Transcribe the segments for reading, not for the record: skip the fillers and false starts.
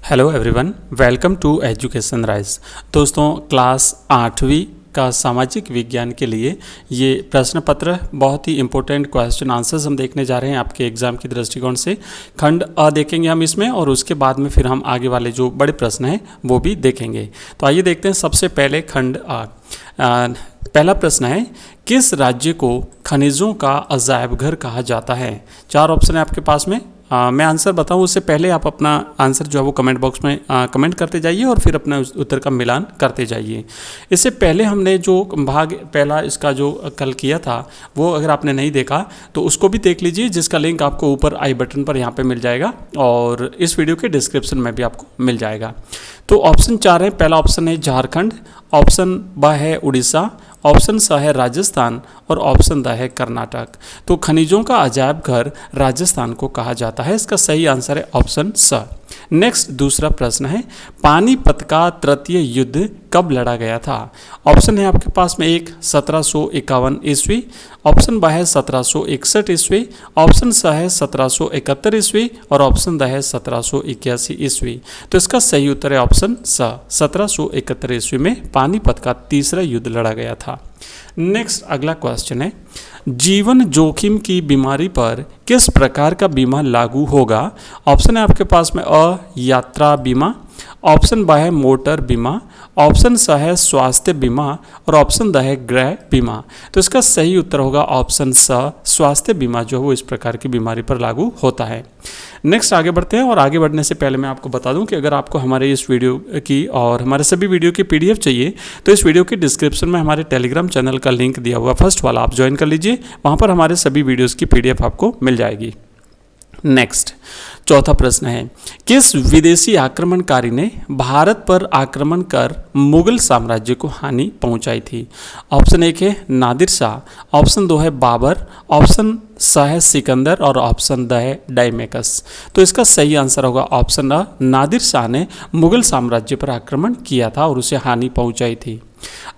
Hello everyone, welcome to education rise. दोस्तों, class 8वीं का सामाजिक विज्ञान के लिए ये प्रश्न पत्र बहुत ही इंपॉर्टेंट क्वेश्चन आंसर्स हम देखने जा रहे हैं आपके एग्जाम की दृष्टिकोण से। खंड अ देखेंगे हम इसमें और उसके बाद में फिर हम आगे वाले जो बड़े प्रश्न हैं वो भी देखेंगे। तो आइए देखते हैं सबसे पहले खंड अ। पहला प्रश्न है, किस राज्य को खनिजों का अजायब घर कहा जाता है? 4 ऑप्शन है आपके पास में। मैं आंसर बताऊं उससे पहले आप अपना आंसर जो है वो कमेंट बॉक्स में कमेंट करते जाइए और फिर अपना उत्तर का मिलान करते जाइए। इससे पहले हमने जो भाग पहला इसका जो कल किया था वो अगर आपने नहीं देखा तो उसको भी देख लीजिए, जिसका लिंक आपको ऊपर आई बटन पर यहाँ पे मिल जाएगा और इस वीडियो के डिस्क्रिप्शन में भी आपको मिल जाएगा। तो ऑप्शन 4 है। पहला ऑप्शन है झारखंड, ऑप्शन ब है उड़ीसा, ऑप्शन स है राजस्थान और ऑप्शन द है कर्नाटक। तो खनिजों का अजायब घर राजस्थान को कहा जाता है। इसका सही आंसर है ऑप्शन स। नेक्स्ट दूसरा प्रश्न है, पानीपत का तृतीय युद्ध कब लड़ा गया था? ऑप्शन है आपके पास में 1 1751 ईस्वी, ऑप्शन ब है 1761 ईस्वी, ऑप्शन स है 1771 ईस्वी और ऑप्शन द है 1781 ईस्वी। तो इसका सही उत्तर है ऑप्शन स, 1771 ईस्वी में पानीपत का तीसरा युद्ध लड़ा गया था। नेक्स्ट अगला क्वेश्चन है, जीवन जोखिम की बीमारी पर किस प्रकार का बीमा लागू होगा? ऑप्शन है आपके पास में अ यात्रा बीमा, ऑप्शन ब है मोटर बीमा, ऑप्शन स है स्वास्थ्य बीमा और ऑप्शन द है गृह बीमा। तो इसका सही उत्तर होगा ऑप्शन स, स्वास्थ्य बीमा जो है वो इस प्रकार की बीमारी पर लागू होता है। नेक्स्ट आगे बढ़ते हैं और आगे बढ़ने से पहले मैं आपको बता दूं कि अगर आपको हमारे इस वीडियो की और हमारे सभी वीडियो की पीडीएफ चाहिए तो इस वीडियो के डिस्क्रिप्शन में हमारे टेलीग्राम चैनल का लिंक दिया हुआ फर्स्ट वाला आप ज्वाइन कर लीजिए, वहाँ पर हमारे सभी वीडियोज़ की पीडीएफ आपको मिल जाएगी। नेक्स्ट चौथा प्रश्न है, किस विदेशी आक्रमणकारी ने भारत पर आक्रमण कर मुगल साम्राज्य को हानि पहुंचाई थी? ऑप्शन 1 है नादिर शाह, ऑप्शन 2 है बाबर, ऑप्शन स है सिकंदर और ऑप्शन द है डायमेकस। तो इसका सही आंसर होगा ऑप्शन अ, नादिर शाह ने मुगल साम्राज्य पर आक्रमण किया था और उसे हानि पहुंचाई थी।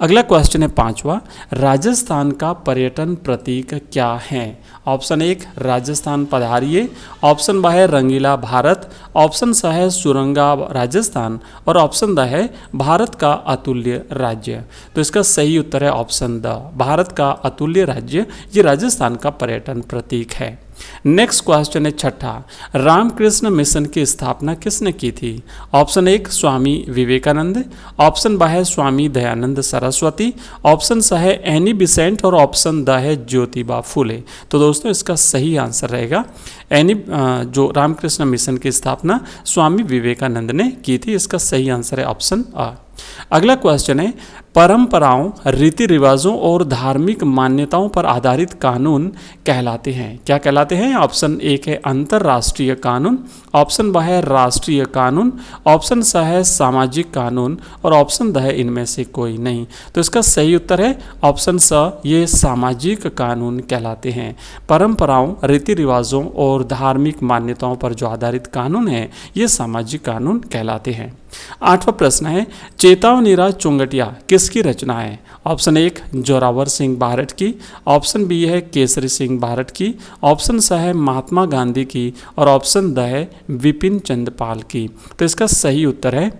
अगला क्वेश्चन है 5वां, राजस्थान का पर्यटन प्रतीक क्या है? ऑप्शन 1 राजस्थान पधारिए, ऑप्शन ब है रंगीला भारत, ऑप्शन स है सुरंगा राजस्थान और ऑप्शन द है भारत का अतुल्य राज्य। तो इसका सही उत्तर है ऑप्शन द, भारत का अतुल्य राज्य ये राजस्थान का पर्यटन प्रतीक है। नेक्स्ट क्वेश्चन है 6ठा, रामकृष्ण मिशन की स्थापना किसने की थी? ऑप्शन 1 स्वामी विवेकानंद, ऑप्शन ब है स्वामी दयानंद सरस्वती, ऑप्शन स है एनी बिसेंट और ऑप्शन द है ज्योतिबा फुले। तो दोस्तों इसका सही आंसर रहेगा जो रामकृष्ण मिशन की स्थापना स्वामी विवेकानंद ने की थी। इसका सही आंसर है ऑप्शन अ। अगला क्वेश्चन है, परंपराओं, रीति रिवाजों और धार्मिक मान्यताओं पर आधारित कानून कहलाते हैं? क्या कहलाते हैं? ऑप्शन 1 है अंतर्राष्ट्रीय कानून, ऑप्शन ब है राष्ट्रीय कानून, ऑप्शन स है सामाजिक कानून और ऑप्शन द है इनमें से कोई नहीं। तो इसका सही उत्तर है ऑप्शन स, ये सामाजिक कानून कहलाते हैं। परंपराओं, रीति रिवाजों और धार्मिक मान्यताओं पर जो आधारित कानून है ये सामाजिक कानून कहलाते हैं। 8वां प्रश्न है, चेतावनीरा चुंगटिया किसकी रचना है? ऑप्शन 1 जोरावर सिंह बारट की, ऑप्शन बी है केसरी सिंह बारट की, ऑप्शन स है महात्मा गांधी की और ऑप्शन द है विपिन चंद्र पाल की। तो इसका सही उत्तर है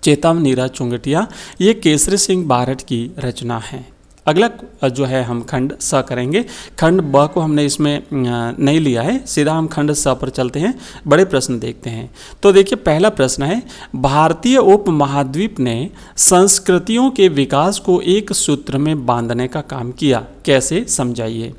चेतावनीरा चुंगटिया, ये केसरी सिंह बारट की रचना है। अगला जो है हम खंड स करेंगे। खंड ब को हमने इसमें नहीं लिया है, सीधा हम खंड स पर चलते हैं, बड़े प्रश्न देखते हैं। तो देखिए पहला प्रश्न है, भारतीय उपमहाद्वीप ने संस्कृतियों के विकास को एक सूत्र में बांधने का काम किया, कैसे समझाइए?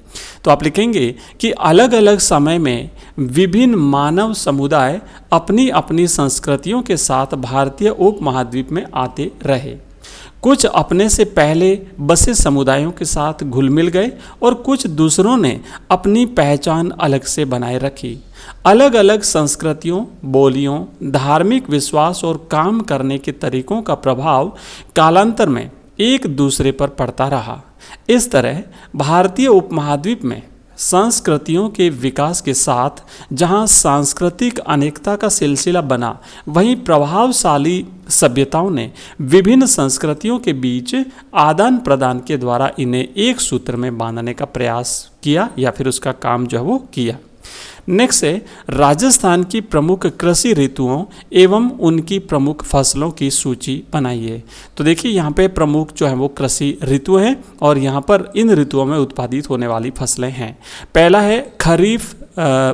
तो आप लिखेंगे कि अलग अलग समय में विभिन्न मानव समुदाय अपनी अपनी संस्कृतियों के साथ भारतीय उपमहाद्वीप में आते रहे। कुछ अपने से पहले बसे समुदायों के साथ घुल मिल गए और कुछ दूसरों ने अपनी पहचान अलग से बनाए रखी। अलग अलग संस्कृतियों, बोलियों, धार्मिक विश्वास और काम करने के तरीकों का प्रभाव कालांतर में एक दूसरे पर पड़ता रहा। इस तरह भारतीय उपमहाद्वीप में संस्कृतियों के विकास के साथ जहां सांस्कृतिक अनेकता का सिलसिला बना, वहीं प्रभावशाली सभ्यताओं ने विभिन्न संस्कृतियों के बीच आदान प्रदान के द्वारा इन्हें एक सूत्र में बांधने का प्रयास किया या फिर उसका काम जो है वो किया। नेक्स्ट है राजस्थान की प्रमुख कृषि ऋतुओं एवं उनकी प्रमुख फसलों की सूची बनाइए। तो देखिए यहाँ पे प्रमुख जो है वो कृषि ऋतु हैं और यहाँ पर इन ऋतुओं में उत्पादित होने वाली फसलें हैं। पहला है खरीफ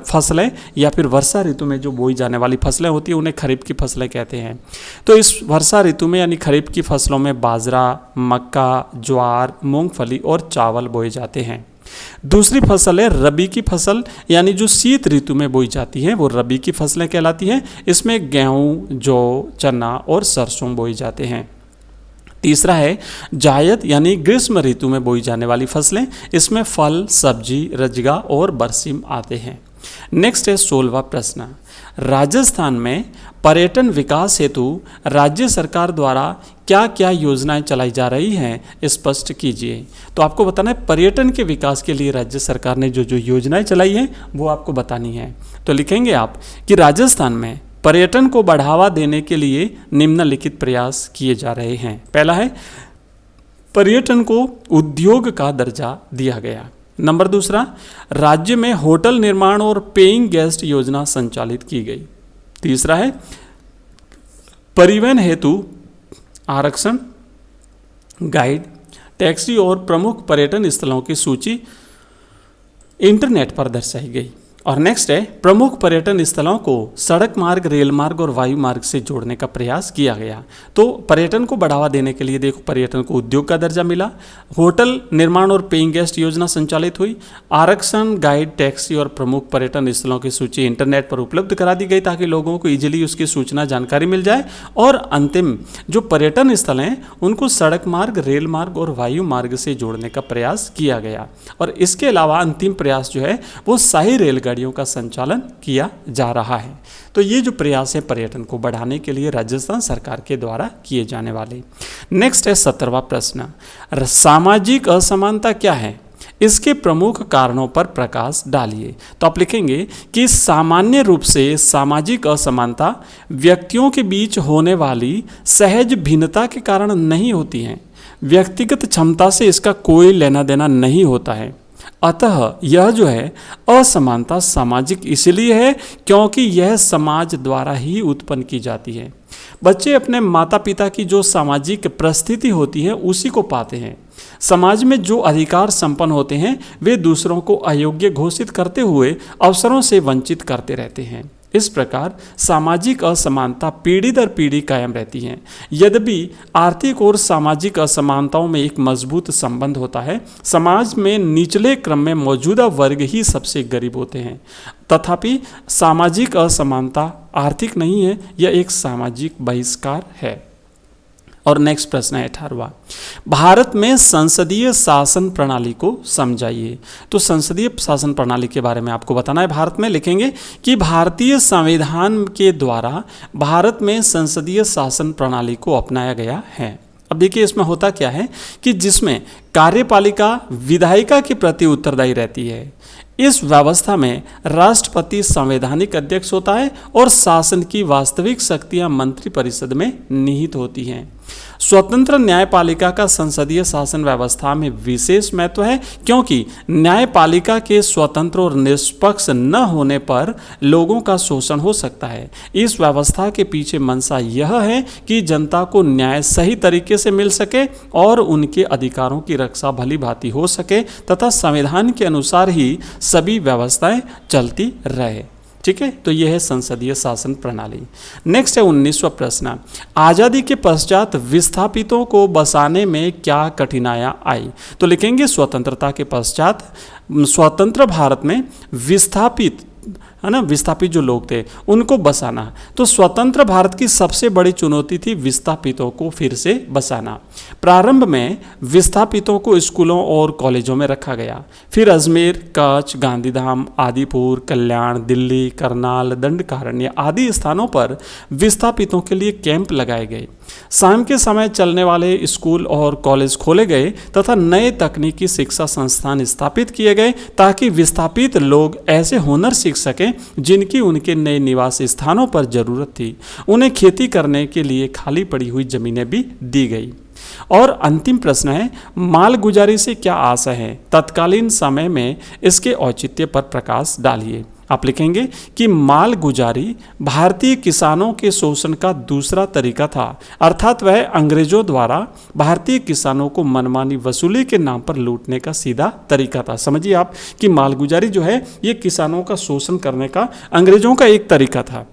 फसलें या फिर वर्षा ऋतु में जो बोई जाने वाली फसलें होती हैं उन्हें खरीफ की फसलें कहते हैं। तो इस वर्षा ऋतु में यानी खरीफ की फसलों में बाजरा, मक्का, ज्वार, मूंगफली और चावल बोए जाते हैं। दूसरी फसल है रबी की फसल, यानी जो शीत ऋतु में बोई जाती हैं वो रबी की फसलें कहलाती हैं। इसमें गेहूँ, जौ, चना और सरसों बोए जाते हैं। तीसरा है जायद यानी ग्रीष्म ऋतु में बोई जाने वाली फसलें, इसमें फल, सब्जी, रजगा और बरसीम आते हैं। नेक्स्ट है 16वां प्रश्न, राजस्थान में पर्यटन विकास हेतु राज्य सरकार द्वारा क्या क्या योजनाएं चलाई जा रही हैं, स्पष्ट कीजिए। तो आपको बताना है पर्यटन के विकास के लिए राज्य सरकार ने जो जो योजनाएं चलाई हैं वो आपको बतानी है। तो लिखेंगे आप कि राजस्थान में पर्यटन को बढ़ावा देने के लिए निम्नलिखित प्रयास किए जा रहे हैं। पहला है पर्यटन को उद्योग का दर्जा दिया गया। नंबर दूसरा, राज्य में होटल निर्माण और पेइंग गेस्ट योजना संचालित की गई। तीसरा है परिवहन हेतु आरक्षण, गाइड, टैक्सी और प्रमुख पर्यटन स्थलों की सूची इंटरनेट पर दर्शाई गई। और नेक्स्ट है प्रमुख पर्यटन स्थलों को सड़क मार्ग, रेल मार्ग और वायु मार्ग से जोड़ने का प्रयास किया गया। तो पर्यटन को बढ़ावा देने के लिए देखो पर्यटन को उद्योग का दर्जा मिला, होटल निर्माण और पेइंग गेस्ट योजना संचालित हुई, आरक्षण, गाइड, टैक्सी और प्रमुख पर्यटन स्थलों की सूची इंटरनेट पर उपलब्ध करा दी गई ताकि लोगों को इजीली उसकी सूचना जानकारी मिल जाए। और अंतिम जो पर्यटन स्थल हैं उनको सड़क मार्ग, रेल मार्ग और वायु मार्ग से जोड़ने का प्रयास किया गया। और इसके अलावा अंतिम प्रयास जो है वो शाही रेलगाड़ी का संचालन किया जा रहा है। तो ये जो प्रयास है पर्यटन को बढ़ाने के लिए राजस्थान सरकार के द्वारा किए जाने वाले। नेक्स्ट है 17वां प्रश्न, सामाजिक असमानता क्या है, इसके प्रमुख कारणों पर प्रकाश डालिए। तो आप लिखेंगे कि सामान्य रूप से सामाजिक असमानता व्यक्तियों के बीच होने वाली सहज भिन्नता के कारण नहीं होती है, व्यक्तिगत क्षमता से इसका कोई लेना देना नहीं होता है। अतः यह जो है असमानता सामाजिक इसलिए है क्योंकि यह समाज द्वारा ही उत्पन्न की जाती है। बच्चे अपने माता पिता की जो सामाजिक परिस्थिति होती है उसी को पाते हैं। समाज में जो अधिकार संपन्न होते हैं वे दूसरों को अयोग्य घोषित करते हुए अवसरों से वंचित करते रहते हैं। इस प्रकार सामाजिक असमानता पीढ़ी दर पीढ़ी कायम रहती है। यद्यपि आर्थिक और सामाजिक असमानताओं में एक मजबूत संबंध होता है, समाज में निचले क्रम में मौजूदा वर्ग ही सबसे गरीब होते हैं। तथापि सामाजिक असमानता आर्थिक नहीं है, यह एक सामाजिक बहिष्कार है। और नेक्स्ट प्रश्न है 18वां, भारत में संसदीय शासन प्रणाली को समझाइए। तो संसदीय शासन प्रणाली के बारे में आपको बताना है। भारत में लिखेंगे कि भारतीय संविधान के द्वारा भारत में संसदीय शासन प्रणाली को अपनाया गया है। अब देखिए इसमें होता क्या है कि जिसमें कार्यपालिका विधायिका के प्रति उत्तरदायी रहती है। इस व्यवस्था में राष्ट्रपति संवैधानिक अध्यक्ष होता है और शासन की वास्तविक शक्तियां मंत्रिपरिषद में निहित होती हैं। स्वतंत्र न्यायपालिका का संसदीय शासन व्यवस्था में विशेष महत्व है क्योंकि न्यायपालिका के स्वतंत्र और निष्पक्ष न होने पर लोगों का शोषण हो सकता है। इस व्यवस्था के पीछे मंशा यह है कि जनता को न्याय सही तरीके से मिल सके और उनके अधिकारों की रक्षा भली भांति हो सके तथा संविधान के अनुसार ही सभी व्यवस्थाएं चलती रहे। ठीक है, तो यह है संसदीय शासन प्रणाली। नेक्स्ट है 19वां प्रश्न, आज़ादी के पश्चात विस्थापितों को बसाने में क्या कठिनाइयाँ आई। तो लिखेंगे स्वतंत्रता के पश्चात स्वतंत्र भारत में विस्थापित है ना, विस्थापित जो लोग थे उनको बसाना। तो स्वतंत्र भारत की सबसे बड़ी चुनौती थी विस्थापितों को फिर से बसाना। प्रारंभ में विस्थापितों को स्कूलों और कॉलेजों में रखा गया। फिर अजमेर, कच्छ, गांधीधाम, आदिपुर, कल्याण, दिल्ली, करनाल, दंडकारण्य आदि स्थानों पर विस्थापितों के लिए कैंप लगाए गए। शाम के समय चलने वाले स्कूल और कॉलेज खोले गए तथा नए तकनीकी शिक्षा संस्थान स्थापित किए गए ताकि विस्थापित लोग ऐसे हुनर सीख सकें जिनकी उनके नए निवास स्थानों पर जरूरत थी। उन्हें खेती करने के लिए खाली पड़ी हुई जमीनें भी दी गई। और अंतिम प्रश्न है, मालगुजारी से क्या आशा है, तत्कालीन समय में इसके औचित्य पर प्रकाश डालिए। आप लिखेंगे कि मालगुजारी भारतीय किसानों के शोषण का दूसरा तरीका था, अर्थात वह अंग्रेजों द्वारा भारतीय किसानों को मनमानी वसूली के नाम पर लूटने का सीधा तरीका था। समझिए आप कि मालगुजारी जो है ये किसानों का शोषण करने का अंग्रेजों का एक तरीका था।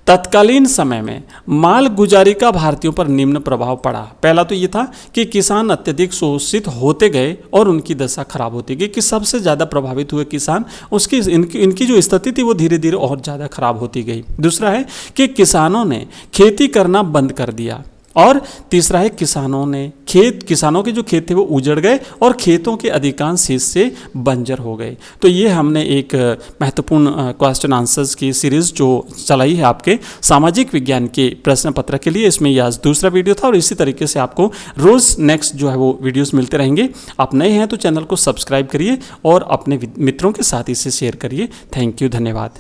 तत्कालीन समय में मालगुजारी का भारतीयों पर निम्न प्रभाव पड़ा। पहला तो ये था कि किसान अत्यधिक शोषित होते गए और उनकी दशा खराब होती गई, कि सबसे ज़्यादा प्रभावित हुए किसान, उसकी इनकी जो स्थिति थी वो धीरे धीरे और ज़्यादा खराब होती गई। दूसरा है कि किसानों ने खेती करना बंद कर दिया, और तीसरा है किसानों के जो खेत थे वो उजड़ गए और खेतों के अधिकांश हिस्से बंजर हो गए। तो ये हमने एक महत्वपूर्ण क्वेश्चन आंसर्स की सीरीज जो चलाई है आपके सामाजिक विज्ञान के प्रश्न पत्र के लिए। इसमें ये आज दूसरा वीडियो था और इसी तरीके से आपको रोज़ नेक्स्ट जो है वो वीडियोस मिलते रहेंगे। आप नए हैं तो चैनल को सब्सक्राइब करिए और अपने मित्रों के साथ इसे शेयर करिए। थैंक यू, धन्यवाद।